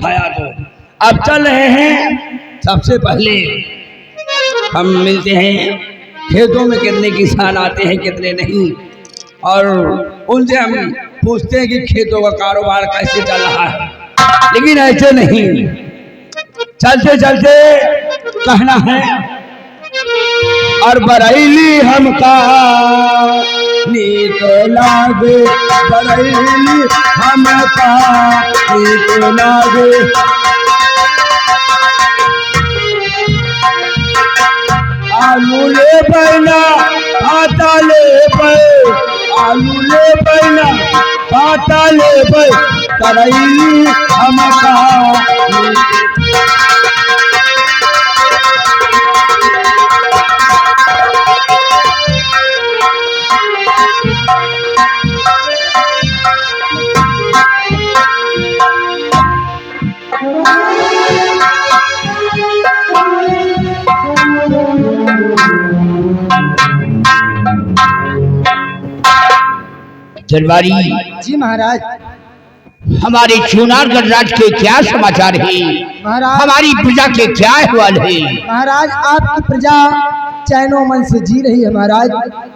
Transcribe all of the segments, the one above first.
उठाया तो अब चल रहे हैं। सबसे पहले हम मिलते हैं खेतों में कितने किसान आते हैं कितने नहीं, और उनसे हम पूछते हैं कि खेतों का कारोबार कैसे चल रहा है। लेकिन ऐसे नहीं, चलते चलते कहना है और बरैली हमका नीक लागे, बरैली हमका नीक लागे। आलू ले बैना आटा ले बै, आलू ले बैना आटा ले बै, बरैली हमका दरबारी जी महाराज। हमारे चुनारगढ़ राज्य के क्या समाचार है महाराज? हमारी प्रजा के क्या अहवाल है? महाराज आपकी प्रजा चैनो मन से जी रही है महाराज,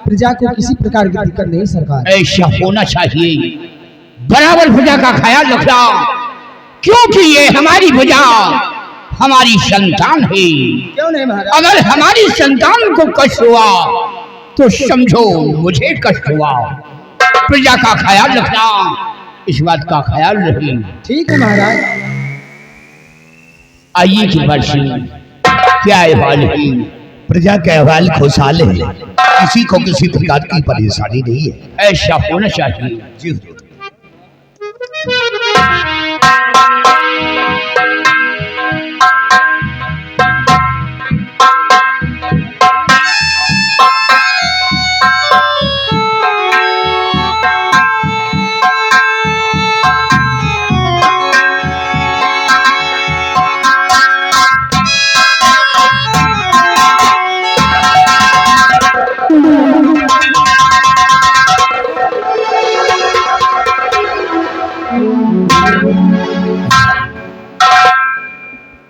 प्रजा को किसी प्रकार की दिक्कत नहीं सरकार। ऐसा होना चाहिए, बराबर प्रजा का ख्याल रखना, क्योंकि ये हमारी प्रजा हमारी संतान है। क्यों नहीं महाराज? अगर हमारी संतान को कष्ट हुआ तो समझो मुझे कष्ट हुआ। प्रजा का ख्याल रखना, इस बात का ख्याल रहे। ठीक है महाराज। आइए कि वर्षी क्या अहवाल है? प्रजा के अहवाल खुशहाल है, किसी को किसी प्रकार की परेशानी नहीं है। ऐसा होना चाहिए। जी हुजूर।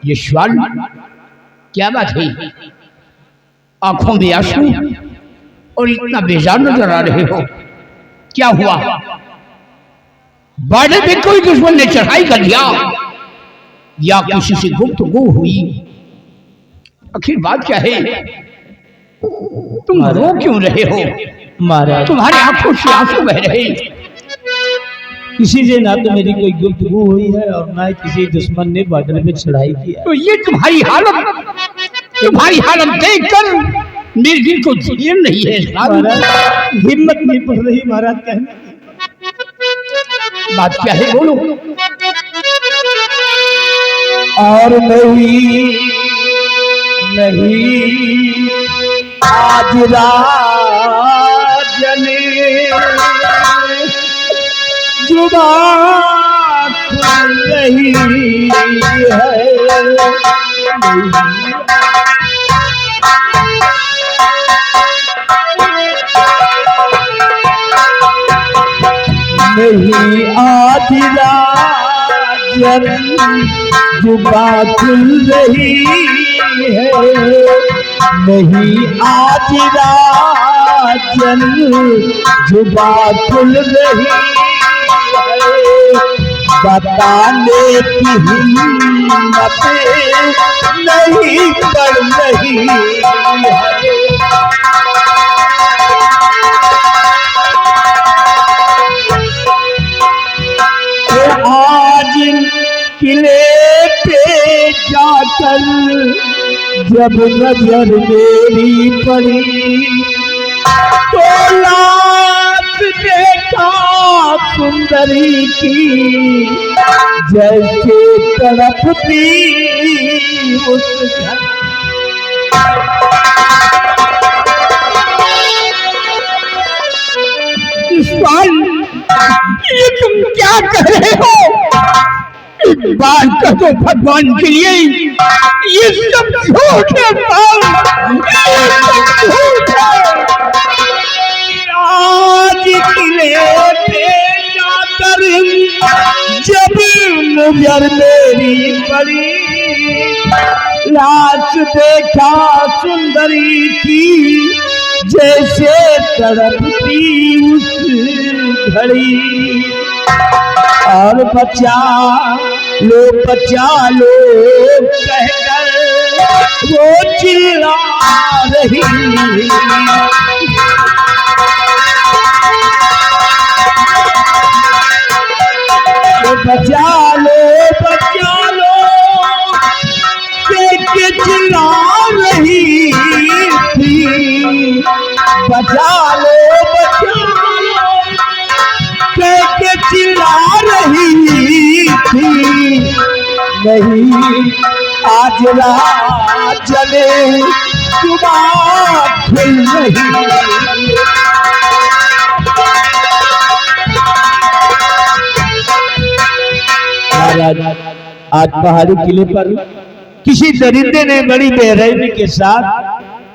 यशवाल क्या बात है? आंखों में आंसू और इतना बेजार नजर आ रहे हो, क्या हुआ? बॉर्डर पे कोई दुश्मन ने चढ़ाई कर दिया या किसी से गुफ्तगू हुई? आखिर बात क्या है? तुम रो क्यों रहे हो? महाराज तुम्हारे आंखों से आंसू बह रहे। किसी से ना तो मेरी कोई गुफ्तगू हुई है और ना ही किसी दुश्मन ने बॉर्डर पे चढ़ाई किया। तो ये तुम्हारी हालत देखकर मेरे दिल को झेल नहीं है। महाराज हिम्मत नहीं पड़ रही महाराज कहने की। बात क्या है बोलो। और नहीं आज राजने जुबान खुल रही है, नहीं आज राजन जुबान खुल रही है, नहीं आज राजन जुबान खुल रही है, बताने की हिम्मत नहीं पड़ रही है। आज किले पे जाकर जब नजर मेरी पड़ी तो लात देखा सुंदरी की जैसे तड़पती उस घर। ये तुम क्या कर रहे हो? एक बात कह दो भगवान के लिए, ये सब झूठ है पाल, ये सब झूठ है। आज किले पे जाकर कर जब नजर मेरी पड़ी, लाश देखा सुंदरी की जैसे तड़पती उस घड़ी। और बचा लो कहकर वो चिल्ला रही। बचा लो के चिल्ला रही थी। बचा लो के चिल्ला रही थी। नहीं आज रात चले सुबह खुल रही। आज पहाड़ी किले पर किसी दरिंदे ने बड़ी बेरहमी के साथ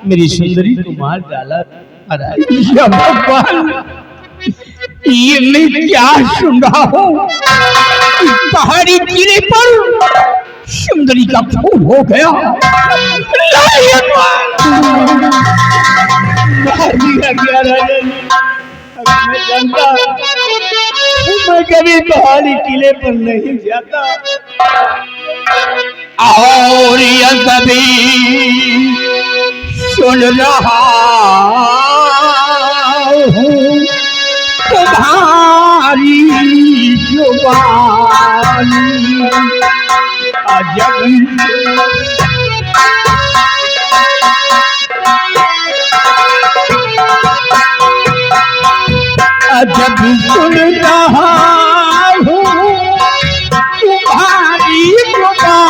मेरी सुंदरी को मार डाला। ये मैं क्या सुन रहा हूँ? पहाड़ी किले पर सुंदरी का खून हो गया। मैं जानता मैं कभी पहाड़ी किले पर नहीं जाता। और यह कभी सुन रहा हूँ तुम्हारी जुबानी। अजब सुन रहा हूँ तुम्हारी जुबानी।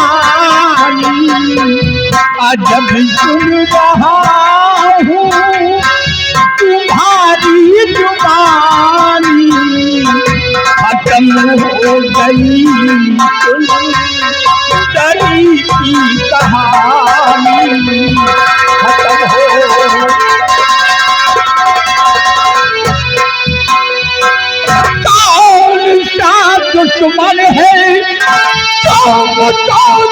अजब सुन रहा हूँ तुम्हारी जुबानी। खत्म हो गई सुंदरी की कहानी। खत्म हो दुश्मन है तो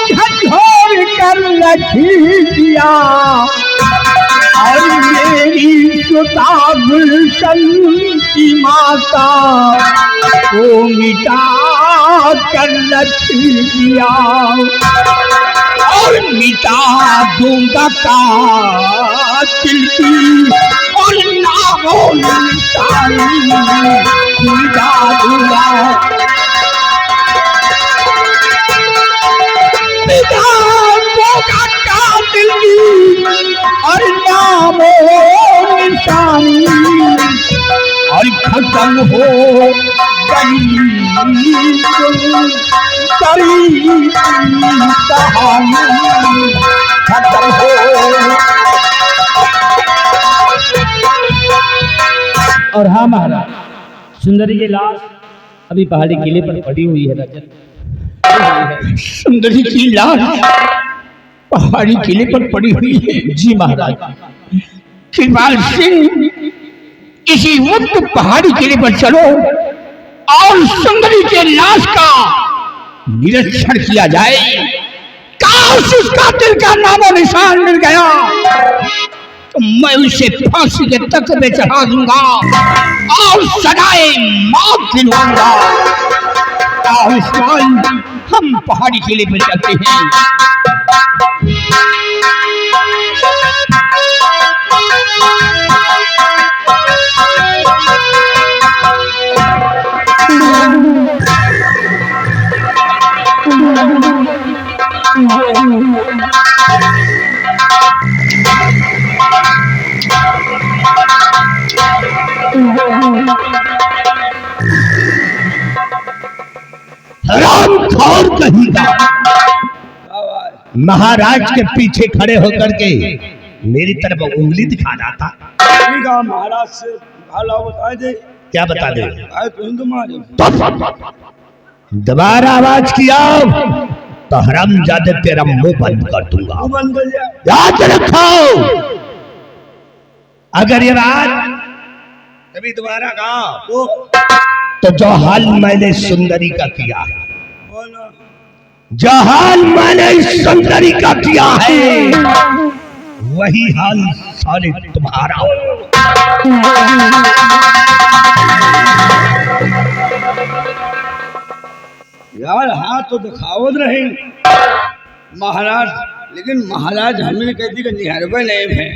झकझोर कर रखी दिया। और मेरी सुता गुलशन की माता को मिटा कर रख दिया। और मिटा दूंगा कातिल की और नामो निशानी मिटा दूंगा। कातिल की और नामो निशानी। और खत्म हो गई कहानी। खत्म हो। और हाँ महाराज, सुंदरी की लाश अभी पहाड़ी किले पर पड़ी हुई है राजन। सुंदरी की लाश पहाड़ी किले पर पड़ी हुई है। जी महाराज। कृपाल सिंह इसी वक्त पहाड़ी किले पर चलो और सुंदरी के लाश का निरीक्षण किया जाए। काश उस कातिल का नामो निशान मिल गया तो मैं उसे फांसी के तख्त पे चढ़ा दूंगा और सजाए मौत दिलवाऊंगा। हम पहाड़ी किले पर चलते हैं। रामखोर कहीगा महाराज के पीछे खड़े होकर के मेरी तरफ उंगली दिखा रहा था। महाराज से भाला बता दे। क्या बता दे? दोबारा आवाज किया तो हरामजादे तेरा मुंह बंद कर दूंगा। बंद कर दिया। याद रखो, अगर ये बात कभी दोबारा कहा तो जो हाल मैंने सुंदरी का किया है, बोलो। जो हाल मैंने सुंदरी का किया है, वही हाल साले तुम्हारा। यार हाथ तो दिखावत रहे महाराज, लेकिन महाराज हमें कहती कि निहरबे नहीं है,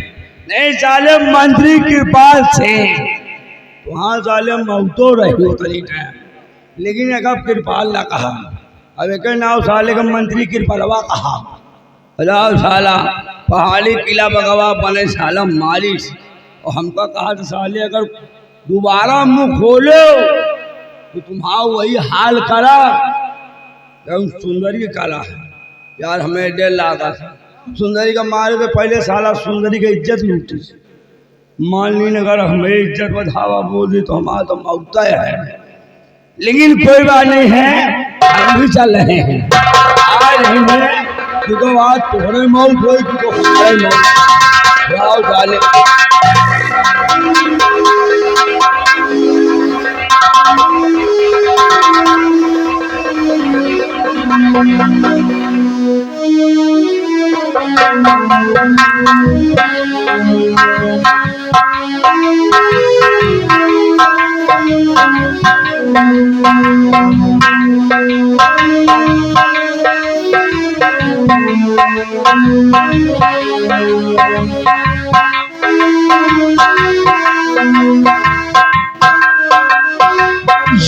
नहीं साले मंत्री कृपा से वहाँ साले मौतो रही उतनी टाइम, लेकिन एक कृपाल ना कहा, अब एक नाव साले का मंत्री कृपलवा कहा। अलाव साला पहाड़ी किला बगवा बने साला मालिश, और हमका कहा तो साले अगर दोबारा मुंह खोलो तो तुम्हारा वही हाल करा। सुंदरी काला है यार, हमें डेढ़ लागा सुंदरी का मारे तो पहले साला सुंदरी की इज्जत लूटी। मान ली अगर हमें इज्जत बढ़ावा बोल दी तो हमारा तो मौता है, लेकिन कोई बात नहीं है, हम भी चल रहे हैं। आ रही है तो आज तुम्हारे मौत हुई तो हमारे मौत डाले।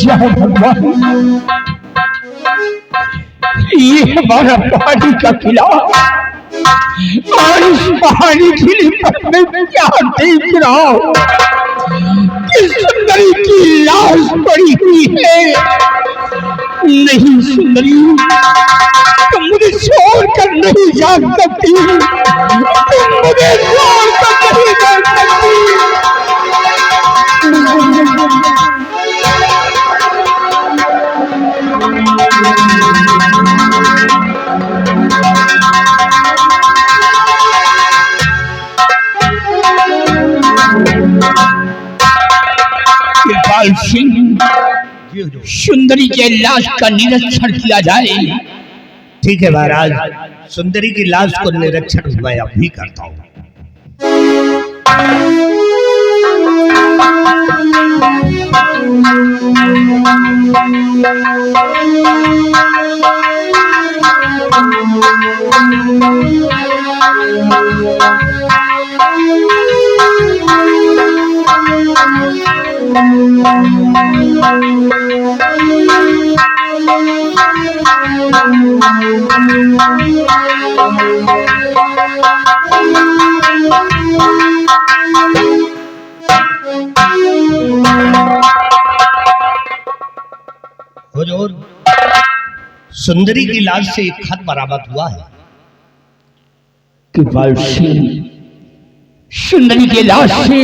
भगवान, ये हमारा पहाड़ी का किला, और इस पहाड़ी किले पर मैं क्या देख रहा हूँ कि सुंदरी की लाश पड़ी हुई है। नहीं सुंदरी, तुम मुझे छोड़कर नहीं जा सकती, तुम मुझे छोड़कर नहीं जा सकती। कृपाल सिंह, सुंदरी के लाश का निरीक्षण किया जाए। ठीक है महाराज, सुंदरी की लाश को निरीक्षण मैं अब भी करता हूँ। हुजूर, सुंदरी की लाश से एक खत बरामद हुआ है। कृपाल सिंह, सुंदरी के लाश से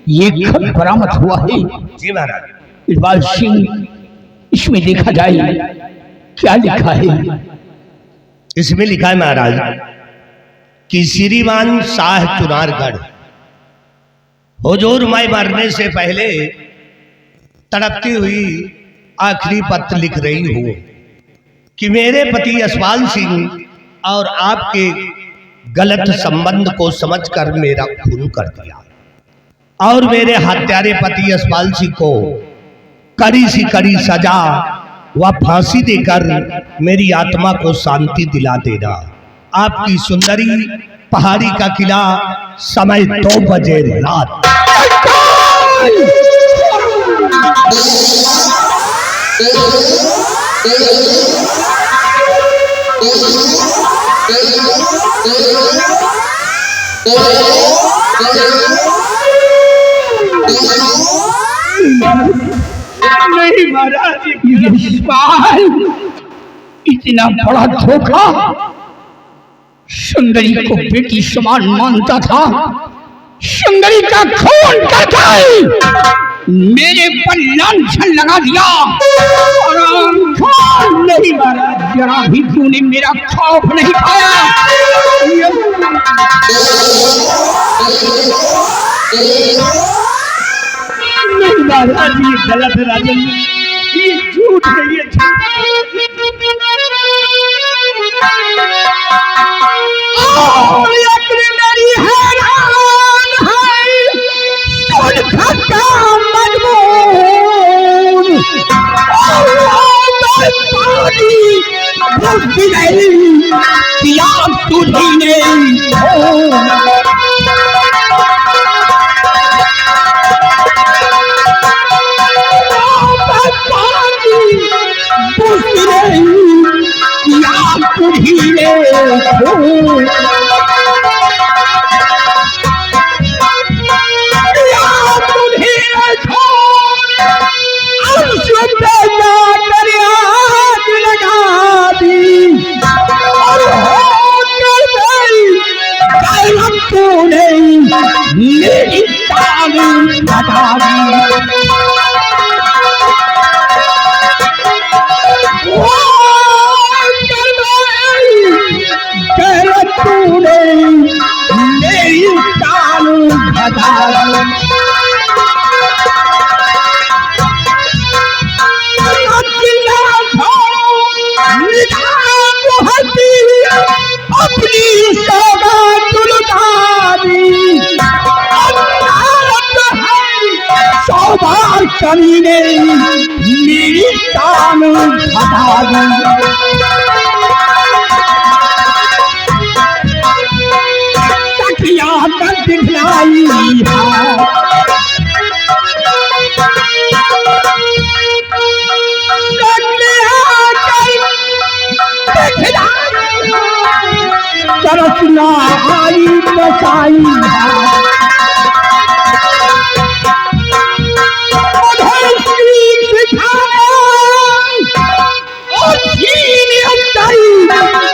ये खत बरामद हुआ है। जी महाराज। कृपाल सिंह, इसमें देखा जाए क्या लिखा है। इसमें लिखा है महाराज कि श्रीमान शाह चुनारगढ़, हुजूर मैं मरने से पहले तड़पती हुई आखिरी पत्र लिख रही हूं कि मेरे पति यशपाल सिंह और आपके गलत संबंध को समझकर मेरा खून कर दिया, और मेरे हत्यारे पति यशपाल सिंह को कड़ी सी कड़ी सजा व फांसी देकर मेरी आत्मा को शांति दिला देना। आपकी सुंदरी पहाड़ी का किला, समय 2 बजे रात। नहीं महाराज, यशपाल इतना बड़ा धोखा। सुंदरी को बेटी समान मानता था, सुंदरी का खून करता है, मेरे पर लांछन लगा दिया। नहीं महाराज, जरा भी तूने मेरा खौफ नहीं खाया। नहीं महाराज, ये गलत है राजन, ये झूठ है, ये झूठ। मेरी हैरान है सुन खट्टा मजबूर, पानी भूख नहीं पिया तुझी ने, मेरी ताली बता दी। तूने मेरी ताली बता दी। अपनी सौगात लुटा दी, सौदार कमी ने मेरी शान घटा दी। तकिया कर दिखलाई तरसना आई बसाई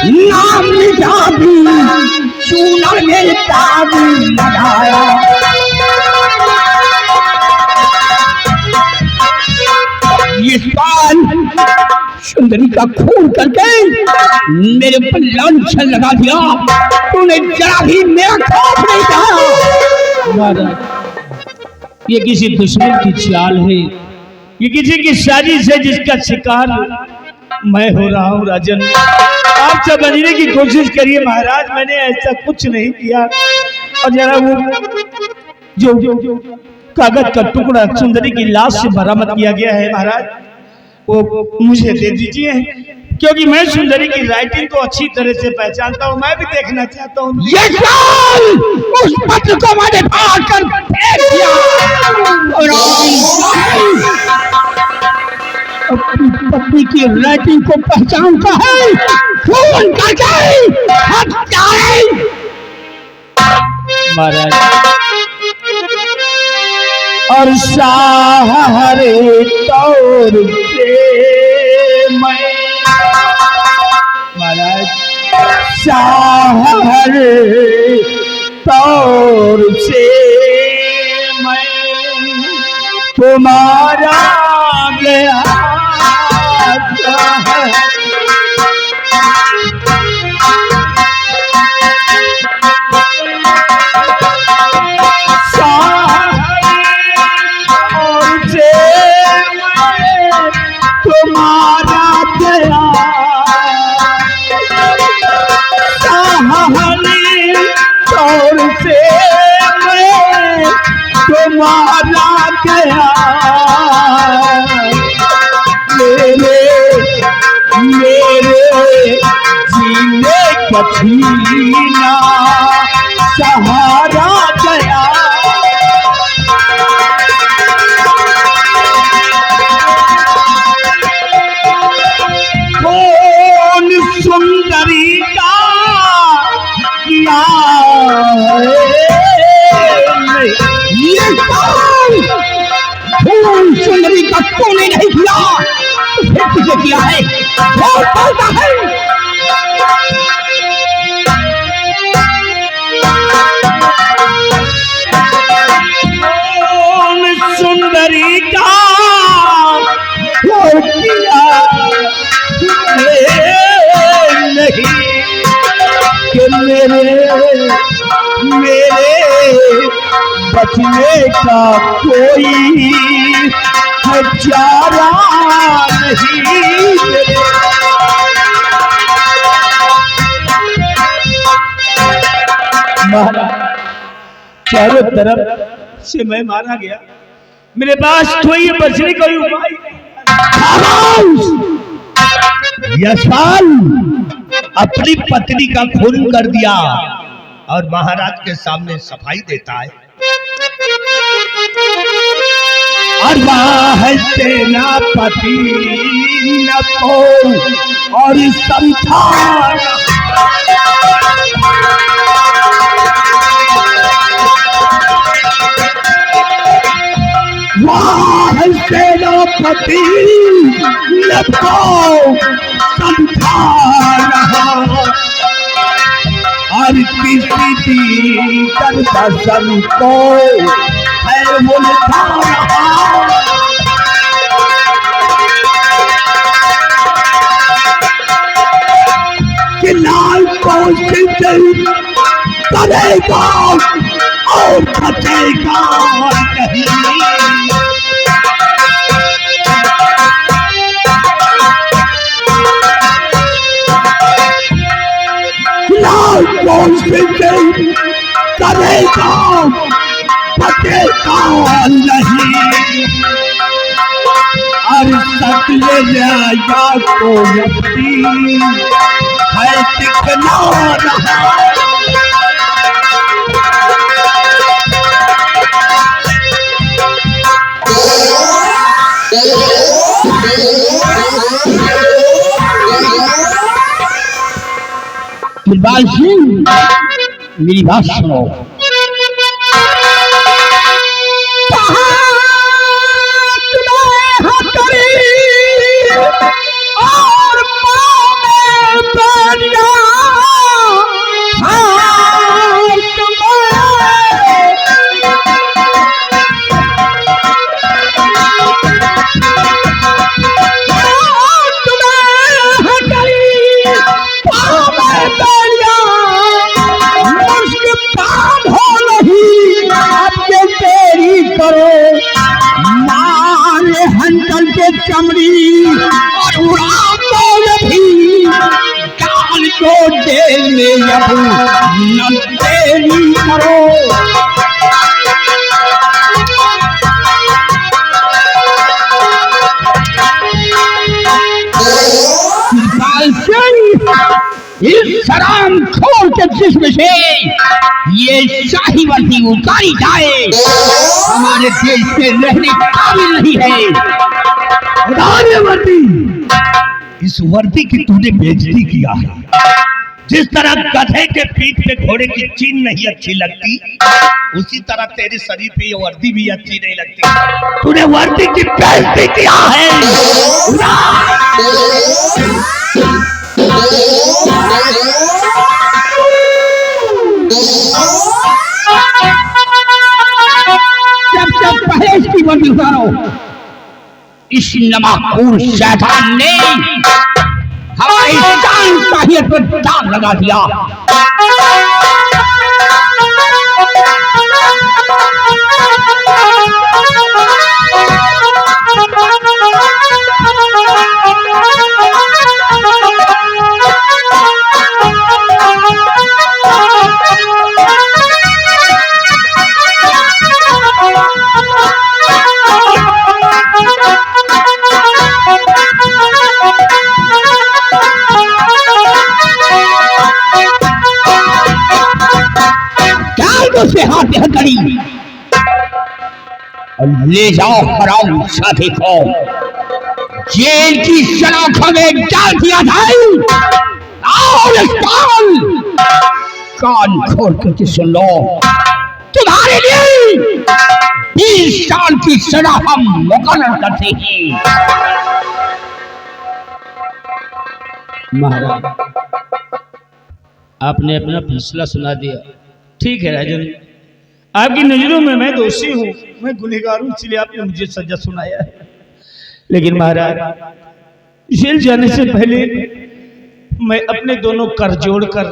नाम मिटा भी चूनर में ताबी लगाया। ये साल सुंदरी का खून करके मेरे पर लांछन लगा दिया, तूने जरा भी मेरा खौफ नहीं कहा। महाराज, ये किसी दुश्मन की चाल है, ये किसी की साजिश है जिसका शिकार मैं हो रहा हूँ। राजन, आप समझने की कोशिश करिए महाराज, मैंने ऐसा कुछ नहीं किया। और जरा वो जो कागज का टुकड़ा सुंदरी की लाश से बरामद किया गया है महाराज, वो मुझे दे दीजिए, क्योंकि मैं सुंदरी की राइटिंग को अच्छी तरह से पहचानता हूँ, मैं भी देखना चाहता हूँ। ये उस पत्र को मैंने फाड़ कर फेंक दिया। अपनी पत्नी की राइटिंग को पहचानता है, खून करके हत्यारे। महाराज, और सहारे तौर से मैं, महाराज, सहारे तौर से मैं तुम्हारा गया तुम्हारा गया मेरे जीने कठिना सहारा गया। कौन सुंदरी का किया खून सुंदरी का तूने नहीं किया, फिर तुझे किया है, बहुत बोलता है। खून सुंदरी का किया नहीं कि मेरे बचने का कोई है चारा नहीं मेरे। महाराज चारों तरफ से मैं मारा गया, मेरे पास कोई बचने का उपाय। यशपाल अपनी पत्नी का खून कर दिया और महाराज के सामने सफाई देता है। और है सेनापति न को और संतान, है सेनापति न को संतान, और किसी भी दर्शन को है मुल्तान। कि लाल कोशिश करेगा और बचेगा नहीं। लाल कोशिश करेगा बचेगा नहीं। और सकले राजा को व्यक्ति है दिखला रहा। इकबाल सिंह मेरी बात सुनो। चमड़ी और उड़ा तो भी काल को जेल में अब न देरी करो। इस शराब खोर के जिस्म से ये शाही वर्दी उतारी जाए, हमारे देश में रहने काबिल नहीं है। वर्दी, इस वर्दी की तूने बेइज्जती किया है। जिस तरह गधे के पीठ पे घोड़े की चीन नहीं अच्छी लगती, उसी तरह तेरे शरीर पे ये वर्दी भी अच्छी नहीं लगती। तूने वर्दी की बेइज्जती किया है। जब पहले इसकी वर्दी उतारो। इस नमाखोर शैतान ने हमारी जान साहियत पर दाग लगा दिया। से हाथ हथकड़ी और ले जाओ हराम साथी को जेल की सलाखों में डाल दिया जाए। और कान खोल कर सुन लो, तुम्हारे लिए 20 साल की सजा हम मुकर्रर करते हैं। महाराज, आपने अपना फैसला सुना दिया। ठीक है राजन, आपकी नजरों में मैं दोषी हूँ, मैं गुनहगार हूँ, इसलिए आपने मुझे सजा सुनाया है। लेकिन महाराज, जेल जाने से पहले मैं अपने दोनों कर जोड़कर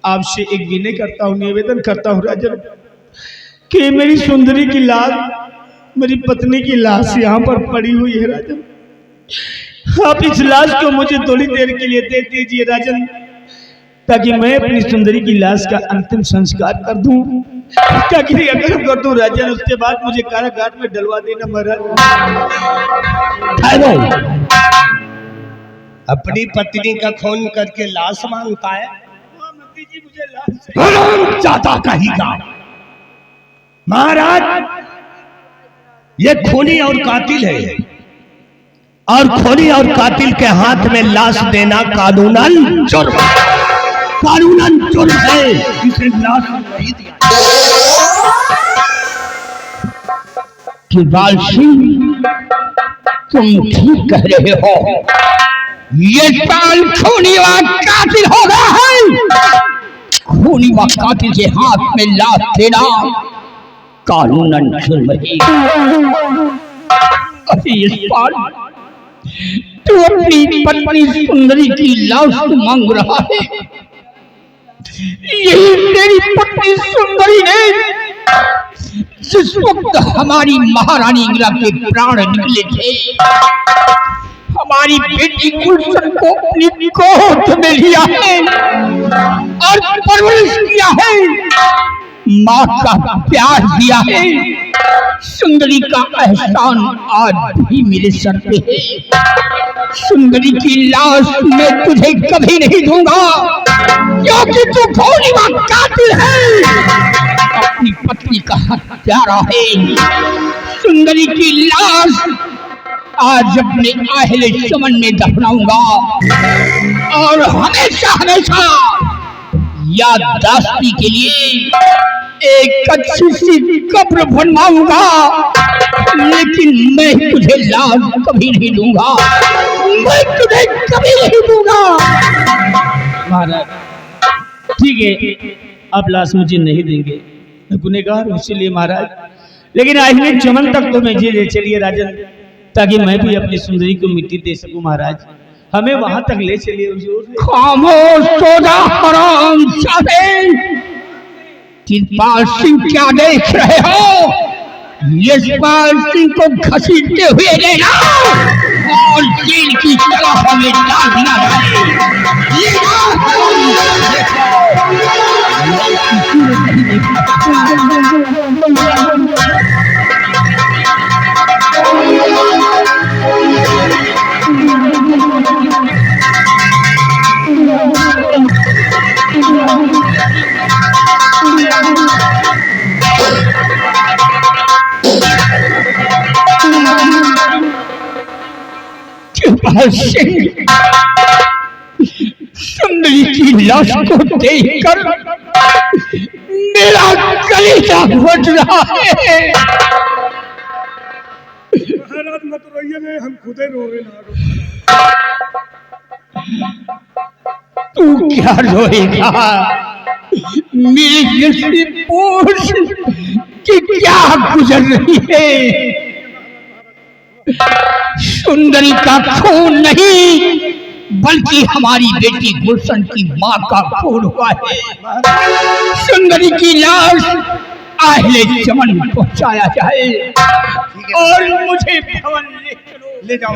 आपसे एक विनय करता हूँ, निवेदन करता हूँ राजन, कि मेरी सुंदरी की लाश, मेरी पत्नी की लाश यहाँ पर पड़ी हुई है राजन। आप इस लाश को मुझे थोड़ी देर के लिए दे दीजिए राजन, ताकि मैं अपनी सुंदरी की लाश का अंतिम संस्कार कर दूं। ताकि अगर कर दूं राजन, उसके बाद मुझे कारागार में डलवा देना महाराज। अपनी पत्नी का खून करके लाश मांगता है। मुझे लाश ज्यादा कहेगा महाराज, ये खूनी और कातिल है, और खूनी और कातिल के हाथ में लाश देना कानूनन जुर्म, कानूनन जुर्म है। इसे लाश नहीं दिया। कृपाल सिंह, तुम ठीक कह रहे हो। ये पाल खूनी व कातिल हो गया है। खूनी व कातिल के हाथ में लाश देना कानूनन जुर्म है। अरे यशपाल, तू अपनी पत्नी सुंदरी की लाश मांग रहा है। यही तेरी पत्नी सुंदरी ने जिस वक्त हमारी महारानी इंदिरा के प्राण निकले थे, हमारी बेटी गुलशन को अपनी गोद में लिया है और परवरिश किया है, माँ का प्यार दिया है। सुंदरी का एहसान आज भी मेरे सर पे है। सुंदरी की लाश मैं तुझे कभी नहीं दूंगा, क्योंकि तू खूनी व कातिल है, अपनी पत्नी का हत्यारा है। सुंदरी की लाश आज अपने आहले चमन में दफनाऊंगा और हमेशा हमेशा याददाश्ती के लिए एक अच्छी सी कब्र बनवाऊंगा, लेकिन मैं तुझे लाश कभी नहीं दूंगा, मैं तुझे कभी नहीं दूंगा। महाराज ठीक है, आप लाश मुझे नहीं देंगे, मैं गुनहगार हूं इसीलिए महाराज, लेकिन आहले चमन तक तो मुझे ले चलिए राजन, ताकि मैं भी अपनी सुंदरी को मिट्टी दे सकूं। महाराज हमें वहां तक ले चलिए हुजूर। खामोश हो जा हराम जादे। कृपाल सिंह क्या देख रहे हो? यशपाल सिंह को घसीटते हुए ले जाओ और जेल की सलाखों में डाल दिया जाए। ले सुंदरी की लाश को देखकर मेरा कलेजा फट रहा है। महाराज मत रोइए, हम खुद रो रहे ना। तू क्या रोएगा? मेरी दिल से पूछ कि क्या गुजर रही है। सुंदरी का खून नहीं, बल्कि हमारी बेटी गुलशन की माँ का खून हुआ है। सुंदरी की लाश आहले चमन में पहुंचाया जाए और मुझे भवन ले जाओ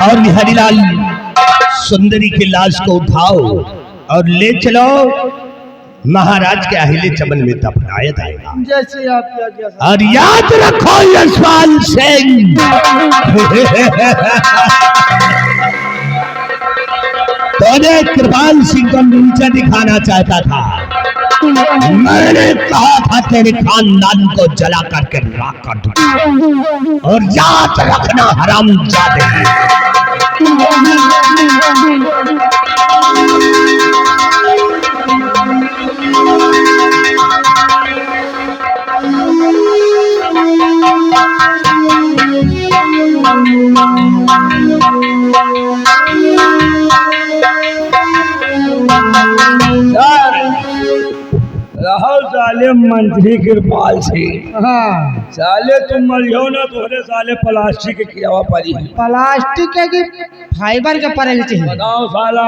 और हरिलाल, सुंदरी की लाश को उठाओ और ले चलो महाराज के अहिले चमन में दफनाया जाएगा। जैसे आप क्या और याद रखो यशपाल सिंह, तूने कृपाल सिंह को नीचा दिखाना चाहता था, मैंने कहा था तेरे खानदान को जला करके राख कर दूंगा। और याद रखना हरामजादे, राहुल साले मंत्री कृपाल से हाँ साले तुम मरियो ना तोहरे साले प्लास्टिक की हवा पड़ी है। प्लास्टिक के कि फाइबर के पड़े चाहिए। बताओ साला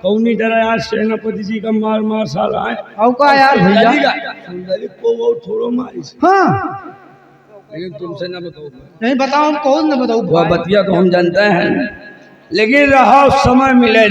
कौनी तरह यार सेनापति जी का मार मार साला है। और का यार भैया सुंदरी को वो थोड़ो मारी से। हाँ लेकिन तुमसे ना बताओ नहीं बताओ कौन न बताओ वह बतिया तो हम जानते हैं लेकिन रहा समय मिले